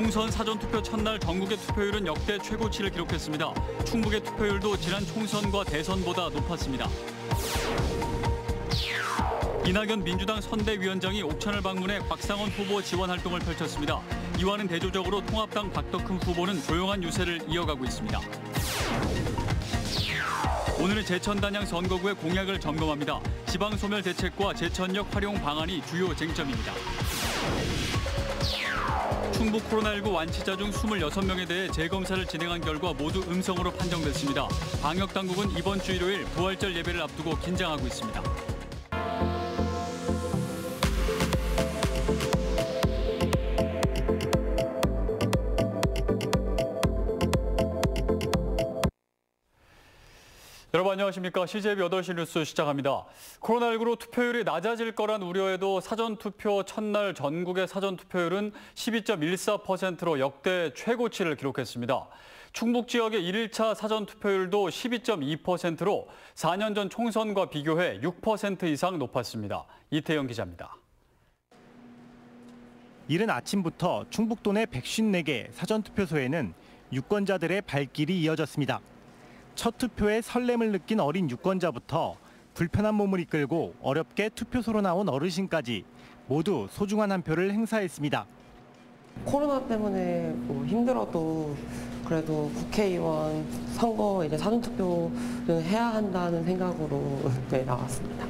총선 사전투표 첫날 전국의 투표율은 역대 최고치를 기록했습니다. 충북의 투표율도 지난 총선과 대선보다 높았습니다. 이낙연 민주당 선대위원장이 옥천을 방문해 곽상원 후보 지원 활동을 펼쳤습니다. 이와는 대조적으로 통합당 박덕흠 후보는 조용한 유세를 이어가고 있습니다. 오늘은 제천단양 선거구의 공약을 점검합니다. 지방소멸 대책과 제천역 활용 방안이 주요 쟁점입니다. 충북 코로나19 완치자 중 26명에 대해 재검사를 진행한 결과 모두 음성으로 판정됐습니다. 방역당국은 이번 주 일요일 부활절 예배를 앞두고 긴장하고 있습니다. 여러분 안녕하십니까. CJB 8시 뉴스 시작합니다. 코로나19로 투표율이 낮아질 거란 우려에도 사전투표 첫날 전국의 사전투표율은 12.14%로 역대 최고치를 기록했습니다. 충북 지역의 1차 사전투표율도 12.2%로 4년 전 총선과 비교해 6% 이상 높았습니다. 이태영 기자입니다. 이른 아침부터 충북도 내 154개 사전투표소에는 유권자들의 발길이 이어졌습니다. 첫 투표에 설렘을 느낀 어린 유권자부터 불편한 몸을 이끌고 어렵게 투표소로 나온 어르신까지 모두 소중한 한 표를 행사했습니다. 코로나 때문에 힘들어도 그래도 국회의원 선거 이제 사전투표를 해야 한다는 생각으로 나왔습니다.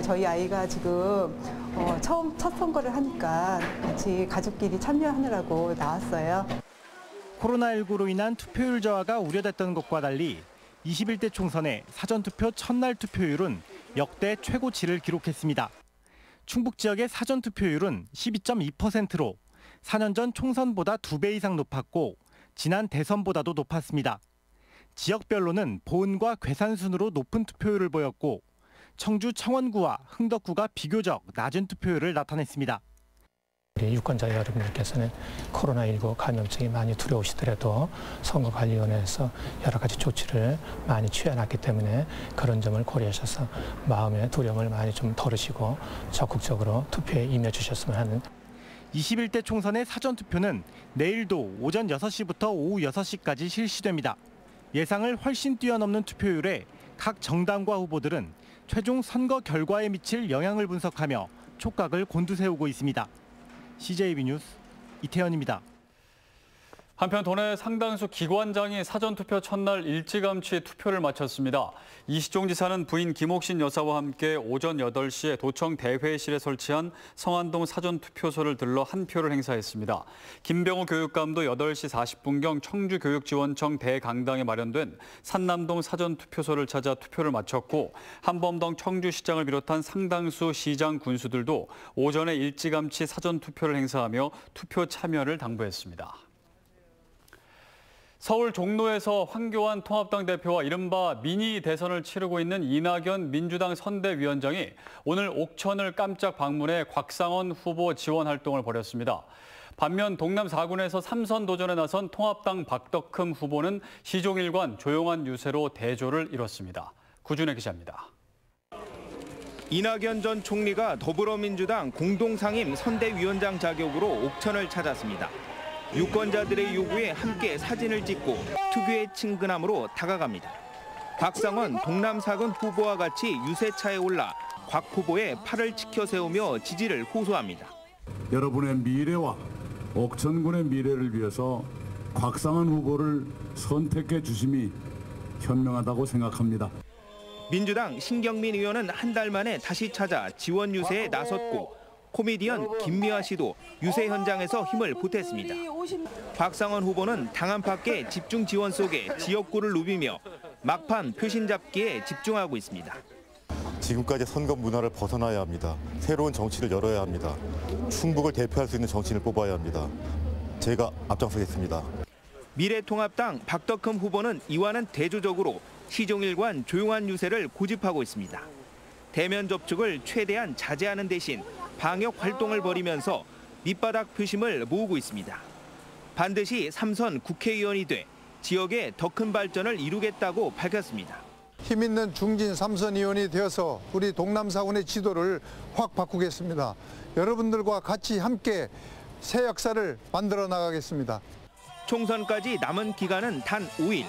저희 아이가 지금 첫 선거를 하니까 같이 가족끼리 참여하느라고 나왔어요. 코로나19로 인한 투표율 저하가 우려됐던 것과 달리 21대 총선의 사전투표 첫날 투표율은 역대 최고치를 기록했습니다. 충북 지역의 사전투표율은 12.2%로 4년 전 총선보다 2배 이상 높았고 지난 대선보다도 높았습니다. 지역별로는 보은과 괴산 순으로 높은 투표율을 보였고 청주 청원구와 흥덕구가 비교적 낮은 투표율을 나타냈습니다. 유권자 여러분들께서는 코로나19 감염증이 많이 두려우시더라도 선거관리위원회에서 여러 가지 조치를 많이 취해놨기 때문에 그런 점을 고려하셔서 마음의 두려움을 많이 좀 덜으시고 적극적으로 투표에 임해주셨으면 하는. 21대 총선의 사전투표는 내일도 오전 6시부터 오후 6시까지 실시됩니다. 예상을 훨씬 뛰어넘는 투표율에 각 정당과 후보들은 최종 선거 결과에 미칠 영향을 분석하며 촉각을 곤두세우고 있습니다. CJB 뉴스 이태현입니다. 한편 도내 상당수 기관장이 사전투표 첫날 일찌감치 투표를 마쳤습니다. 이시종 지사는 부인 김옥신 여사와 함께 오전 8시에 도청 대회실에 설치한 성안동 사전투표소를 들러 한 표를 행사했습니다. 김병호 교육감도 8시 40분경 청주교육지원청 대강당에 마련된 산남동 사전투표소를 찾아 투표를 마쳤고 한범동 청주시장을 비롯한 상당수 시장 군수들도 오전에 일찌감치 사전투표를 행사하며 투표 참여를 당부했습니다. 서울 종로에서 황교안 통합당 대표와 이른바 미니 대선을 치르고 있는 이낙연 민주당 선대위원장이 오늘 옥천을 깜짝 방문해 곽상원 후보 지원 활동을 벌였습니다. 반면 동남 4군에서 3선 도전에 나선 통합당 박덕흠 후보는 시종일관 조용한 유세로 대조를 이뤘습니다. 구준혜 기자입니다. 이낙연 전 총리가 더불어민주당 공동상임 선대위원장 자격으로 옥천을 찾았습니다. 유권자들의 요구에 함께 사진을 찍고 특유의 친근함으로 다가갑니다. 곽상원 동남 4군 후보와 같이 유세차에 올라 곽 후보의 팔을 치켜 세우며 지지를 호소합니다. 여러분의 미래와 옥천군의 미래를 위해서 곽상원 후보를 선택해 주심이 현명하다고 생각합니다. 민주당 신경민 의원은 한 달 만에 다시 찾아 지원 유세에 나섰고 코미디언 김미화 씨도 유세 현장에서 힘을 보탰습니다. 곽상원 후보는 당 안팎의 집중 지원 속에 지역구를 누비며 막판 표심 잡기에 집중하고 있습니다. 지금까지 선거 문화를 벗어나야 합니다. 새로운 정치를 열어야 합니다. 충북을 대표할 수 있는 정치인을 뽑아야 합니다. 제가 앞장서겠습니다. 미래통합당 박덕흠 후보는 이와는 대조적으로 시종일관 조용한 유세를 고집하고 있습니다. 대면 접촉을 최대한 자제하는 대신 방역 활동을 벌이면서 밑바닥 표심을 모으고 있습니다. 반드시 3선 국회의원이 돼 지역의 더 큰 발전을 이루겠다고 밝혔습니다. 힘 있는 중진 3선 의원이 되어서 우리 동남 4군의 지도를 확 바꾸겠습니다. 여러분들과 같이 함께 새 역사를 만들어 나가겠습니다. 총선까지 남은 기간은 단 5일.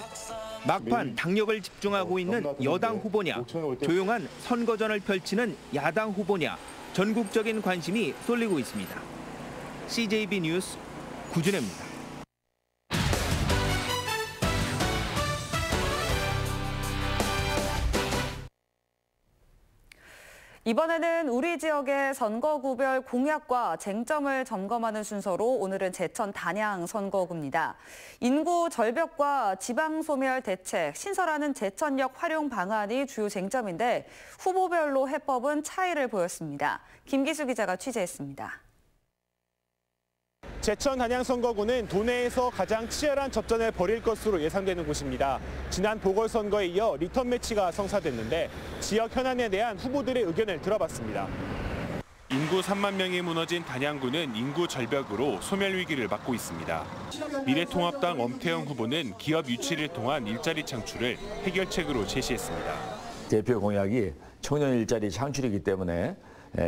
막판 당력을 집중하고 있는 여당 후보냐, 조용한 선거전을 펼치는 야당 후보냐, 전국적인 관심이 쏠리고 있습니다. CJB 뉴스 구준혜입니다. 이번에는 우리 지역의 선거구별 공약과 쟁점을 점검하는 순서로 오늘은 제천 단양 선거구입니다. 인구 절벽과 지방 소멸 대책, 신설하는 제천역 활용 방안이 주요 쟁점인데 후보별로 해법은 차이를 보였습니다. 김기수 기자가 취재했습니다. 제천 단양 선거구는 도내에서 가장 치열한 접전을 벌일 것으로 예상되는 곳입니다. 지난 보궐선거에 이어 리턴 매치가 성사됐는데 지역 현안에 대한 후보들의 의견을 들어봤습니다. 인구 3만 명이 무너진 단양구는 인구 절벽으로 소멸 위기를 맞고 있습니다. 미래통합당 엄태영 후보는 기업 유치를 통한 일자리 창출을 해결책으로 제시했습니다. 대표 공약이 청년 일자리 창출이기 때문에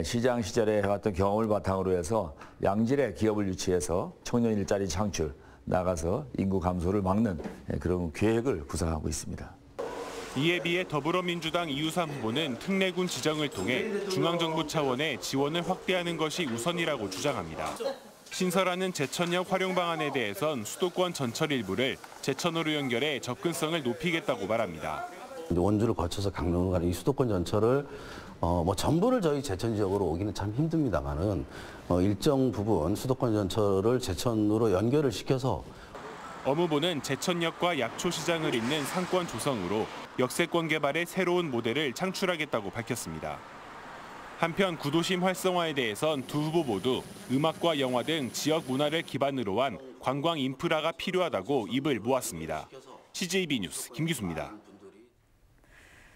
시장 시절에 해왔던 경험을 바탕으로 해서 양질의 기업을 유치해서 청년 일자리 창출, 나가서 인구 감소를 막는 그런 계획을 구상하고 있습니다. 이에 비해 더불어민주당 이우삼 후보는 특례군 지정을 통해 중앙정부 차원의 지원을 확대하는 것이 우선이라고 주장합니다. 신설하는 제천역 활용 방안에 대해선 수도권 전철 일부를 제천으로 연결해 접근성을 높이겠다고 말합니다. 원주를 거쳐서 강릉으로 가는 이 수도권 전철을 전부를 저희 제천 지역으로 오기는 참 힘듭니다만은 일정 부분 수도권 전철을 제천으로 연결을 시켜서 엄 후보는 제천역과 약초시장을 잇는 상권 조성으로 역세권 개발의 새로운 모델을 창출하겠다고 밝혔습니다. 한편 구도심 활성화에 대해선 두 후보 모두 음악과 영화 등 지역 문화를 기반으로 한 관광 인프라가 필요하다고 입을 모았습니다. CJB 뉴스 김기수입니다.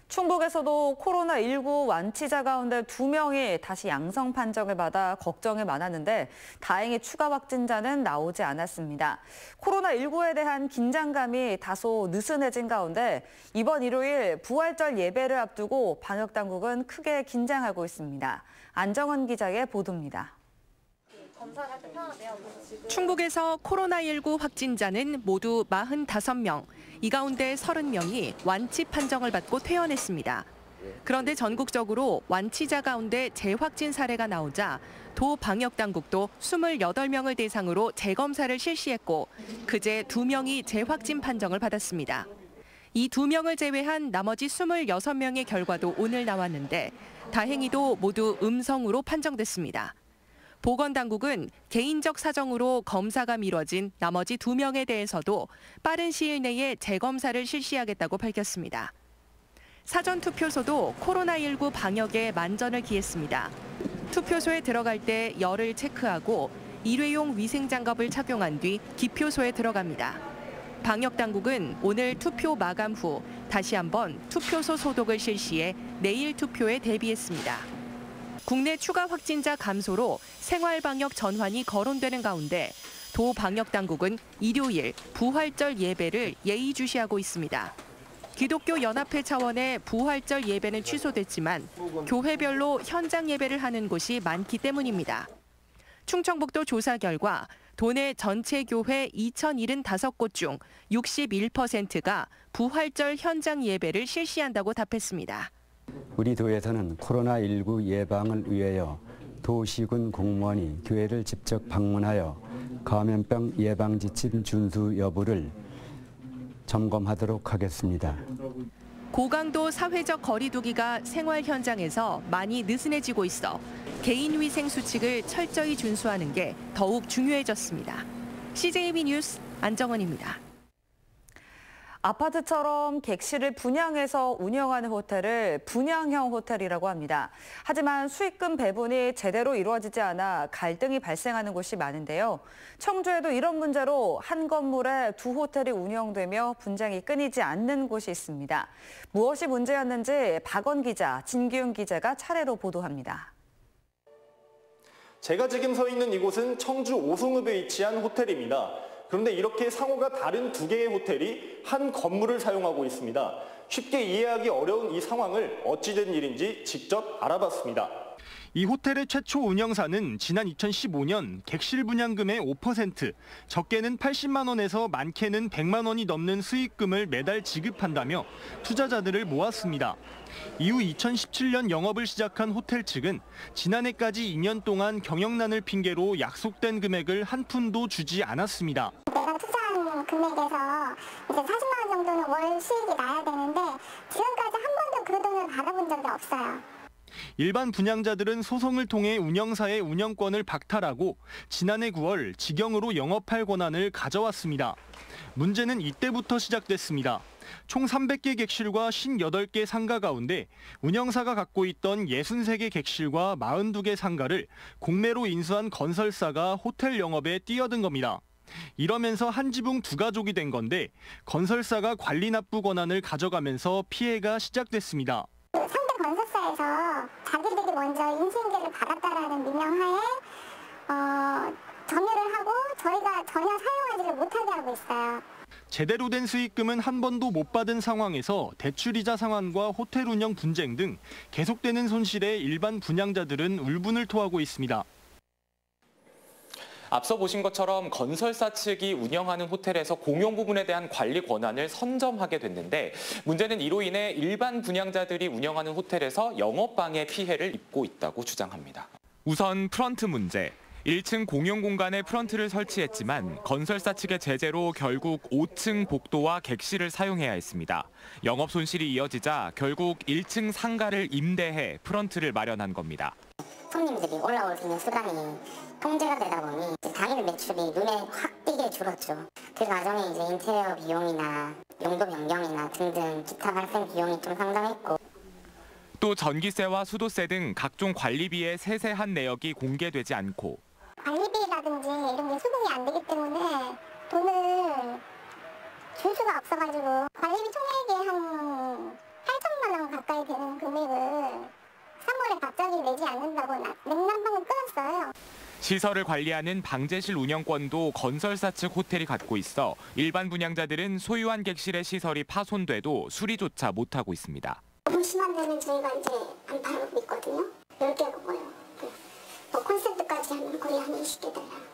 충북에서도 코로나19 완치자 가운데 2명이 다시 양성 판정을 받아 걱정이 많았는데 다행히 추가 확진자는 나오지 않았습니다. 코로나19에 대한 긴장감이 다소 느슨해진 가운데 이번 일요일 부활절 예배를 앞두고 방역당국은 크게 긴장하고 있습니다. 안정원 기자의 보도입니다. 충북에서 코로나19 확진자는 모두 45명, 이 가운데 30명이 완치 판정을 받고 퇴원했습니다. 그런데 전국적으로 완치자 가운데 재확진 사례가 나오자 도 방역당국도 28명을 대상으로 재검사를 실시했고 그제 2명이 재확진 판정을 받았습니다. 이 2명을 제외한 나머지 26명의 결과도 오늘 나왔는데 다행히도 모두 음성으로 판정됐습니다. 보건당국은 개인적 사정으로 검사가 미뤄진 나머지 2명에 대해서도 빠른 시일 내에 재검사를 실시하겠다고 밝혔습니다. 사전투표소도 코로나19 방역에 만전을 기했습니다. 투표소에 들어갈 때 열을 체크하고 일회용 위생장갑을 착용한 뒤 기표소에 들어갑니다. 방역당국은 오늘 투표 마감 후 다시 한번 투표소 소독을 실시해 내일 투표에 대비했습니다. 국내 추가 확진자 감소로 생활방역 전환이 거론되는 가운데 도 방역당국은 일요일 부활절 예배를 예의주시하고 있습니다. 기독교 연합회 차원의 부활절 예배는 취소됐지만 교회별로 현장 예배를 하는 곳이 많기 때문입니다. 충청북도 조사 결과 도내 전체 교회 2,075곳 중 61%가 부활절 현장 예배를 실시한다고 답했습니다. 우리 도에서는 코로나19 예방을 위하여 도시군 공무원이 교회를 직접 방문하여 감염병 예방 지침 준수 여부를 점검하도록 하겠습니다. 고강도 사회적 거리 두기가 생활 현장에서 많이 느슨해지고 있어 개인 위생 수칙을 철저히 준수하는 게 더욱 중요해졌습니다. CJB 뉴스 안정원입니다. 아파트처럼 객실을 분양해서 운영하는 호텔을 분양형 호텔이라고 합니다. 하지만 수익금 배분이 제대로 이루어지지 않아 갈등이 발생하는 곳이 많은데요. 청주에도 이런 문제로 한 건물에 두 호텔이 운영되며 분쟁이 끊이지 않는 곳이 있습니다. 무엇이 문제였는지 박원 기자, 진기훈 기자가 차례로 보도합니다. 제가 지금 서 있는 이곳은 청주 오송읍에 위치한 호텔입니다. 그런데 이렇게 상호가 다른 두 개의 호텔이 한 건물을 사용하고 있습니다. 쉽게 이해하기 어려운 이 상황을 어찌된 일인지 직접 알아봤습니다. 이 호텔의 최초 운영사는 지난 2015년 객실 분양금의 5%, 적게는 80만 원에서 많게는 100만 원이 넘는 수익금을 매달 지급한다며 투자자들을 모았습니다. 이후 2017년 영업을 시작한 호텔 측은 지난해까지 2년 동안 경영난을 핑계로 약속된 금액을 한 푼도 주지 않았습니다. 내가 투자한 금액에서 이제 40만 원 정도는 월 수익이 나야 되는데 지금까지 한 번도 그 돈을 받아본 적이 없어요. 일반 분양자들은 소송을 통해 운영사의 운영권을 박탈하고 지난해 9월 직영으로 영업할 권한을 가져왔습니다. 문제는 이때부터 시작됐습니다. 총 300개 객실과 58개 상가 가운데 운영사가 갖고 있던 63개 객실과 42개 상가를 공매로 인수한 건설사가 호텔 영업에 뛰어든 겁니다. 이러면서 한 지붕 두 가족이 된 건데 건설사가 관리 납부 권한을 가져가면서 피해가 시작됐습니다. 상대 건설사에서 자기들이 먼저 인수인계를 받았다라는 민영하에 점유를 하고 저희가 전혀 사용하지를 못하게 하고 있어요. 제대로 된 수익금은 한 번도 못 받은 상황에서 대출이자 상환과 호텔 운영 분쟁 등 계속되는 손실에 일반 분양자들은 울분을 토하고 있습니다. 앞서 보신 것처럼 건설사 측이 운영하는 호텔에서 공용 부분에 대한 관리 권한을 선점하게 됐는데 문제는 이로 인해 일반 분양자들이 운영하는 호텔에서 영업방해 피해를 입고 있다고 주장합니다. 우선 프런트 문제. 1층 공용 공간에 프런트를 설치했지만 건설사 측의 제재로 결국 5층 복도와 객실을 사용해야 했습니다. 영업 손실이 이어지자 결국 1층 상가를 임대해 프런트를 마련한 겁니다. 손님들이 올라올 수 있는 수단이 통제가 되다 보니 당일 매출이 눈에 확 띄게 줄었죠. 그 과정에 이제 인테리어 비용이나 용도 변경이나 등등 기타 발생 비용이 좀 상당했고 또 전기세와 수도세 등 각종 관리비의 세세한 내역이 공개되지 않고 관리비라든지 이런 게 수긍이 안 되기 때문에 돈을 줄 수가 없어가지고 관리비 총액이 한 8천만 원 가까이 되는 금액을 3월에 갑자기 내지 않는다고 냉난방을 끊었어요. 시설을 관리하는 방제실 운영권도 건설사 측 호텔이 갖고 있어 일반 분양자들은 소유한 객실의 시설이 파손돼도 수리조차 못하고 있습니다. 너무 심한 데는 저희가 이제 안 팔고 있거든요. 10개가 뭐예요. 콘센트까지 하면 거의 한 20개 달라요.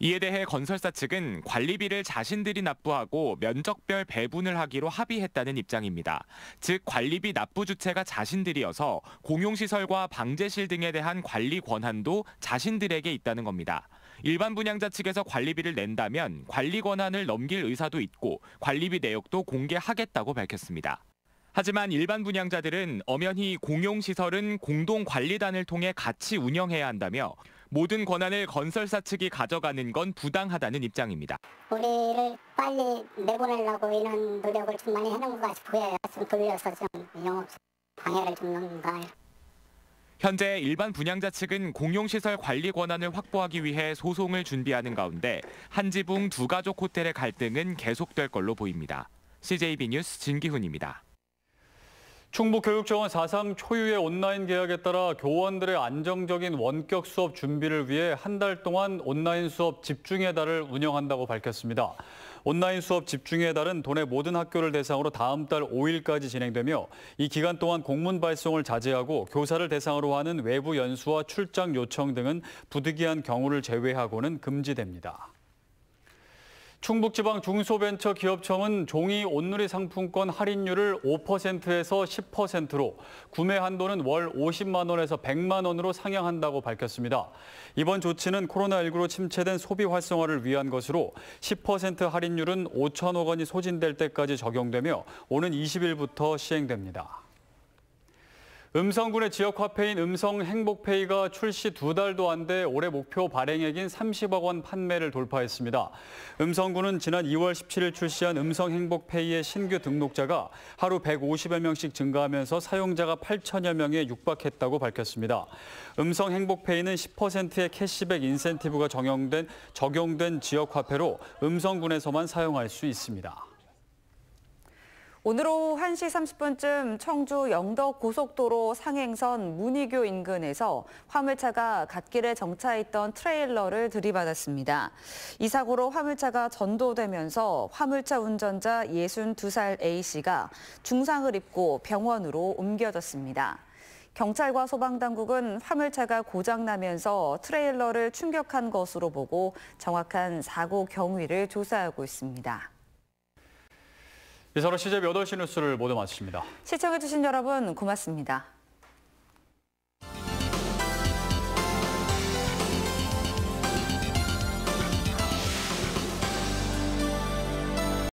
이에 대해 건설사 측은 관리비를 자신들이 납부하고 면적별 배분을 하기로 합의했다는 입장입니다. 즉 관리비 납부 주체가 자신들이어서 공용시설과 방제실 등에 대한 관리 권한도 자신들에게 있다는 겁니다. 일반 분양자 측에서 관리비를 낸다면 관리 권한을 넘길 의사도 있고 관리비 내역도 공개하겠다고 밝혔습니다. 하지만 일반 분양자들은 엄연히 공용시설은 공동관리단을 통해 같이 운영해야 한다며 모든 권한을 건설사 측이 가져가는 건 부당하다는 입장입니다. 우리를 빨리 내보내려고 이런 노력을 좀 많이 해놓은 것 같이 보여요. 좀 돌려서 좀 영업 방해를 좀 넣는가. 현재 일반 분양자 측은 공용시설 관리 권한을 확보하기 위해 소송을 준비하는 가운데 한 지붕 두 가족 호텔의 갈등은 계속될 걸로 보입니다. CJB 뉴스 진기훈입니다. 충북교육청은 4.3 초유의 온라인 계약에 따라 교원들의 안정적인 원격 수업 준비를 위해 한 달 동안 온라인 수업 집중의 달을 운영한다고 밝혔습니다. 온라인 수업 집중의 달은 도내 모든 학교를 대상으로 다음 달 5일까지 진행되며 이 기간 동안 공문 발송을 자제하고 교사를 대상으로 하는 외부 연수와 출장 요청 등은 부득이한 경우를 제외하고는 금지됩니다. 충북지방 중소벤처기업청은 종이 온누리 상품권 할인율을 5%에서 10%로 구매 한도는 월 50만 원에서 100만 원으로 상향한다고 밝혔습니다. 이번 조치는 코로나19로 침체된 소비 활성화를 위한 것으로 10% 할인율은 5천억 원이 소진될 때까지 적용되며 오는 20일부터 시행됩니다. 음성군의 지역화폐인 음성행복페이가 출시 2달도 안 돼 올해 목표 발행액인 30억 원 판매를 돌파했습니다. 음성군은 지난 2월 17일 출시한 음성행복페이의 신규 등록자가 하루 150여 명씩 증가하면서 사용자가 8천여 명에 육박했다고 밝혔습니다. 음성행복페이는 10%의 캐시백 인센티브가 적용된 지역화폐로 음성군에서만 사용할 수 있습니다. 오늘 오후 1시 30분쯤 청주 영덕 고속도로 상행선 문의교 인근에서 화물차가 갓길에 정차했던 트레일러를 들이받았습니다. 이 사고로 화물차가 전도되면서 화물차 운전자 62살 A씨가 중상을 입고 병원으로 옮겨졌습니다. 경찰과 소방당국은 화물차가 고장나면서 트레일러를 충격한 것으로 보고 정확한 사고 경위를 조사하고 있습니다. 이사로 CJB 8시 뉴스를 모두 마칩니다. 시청해주신 여러분 고맙습니다.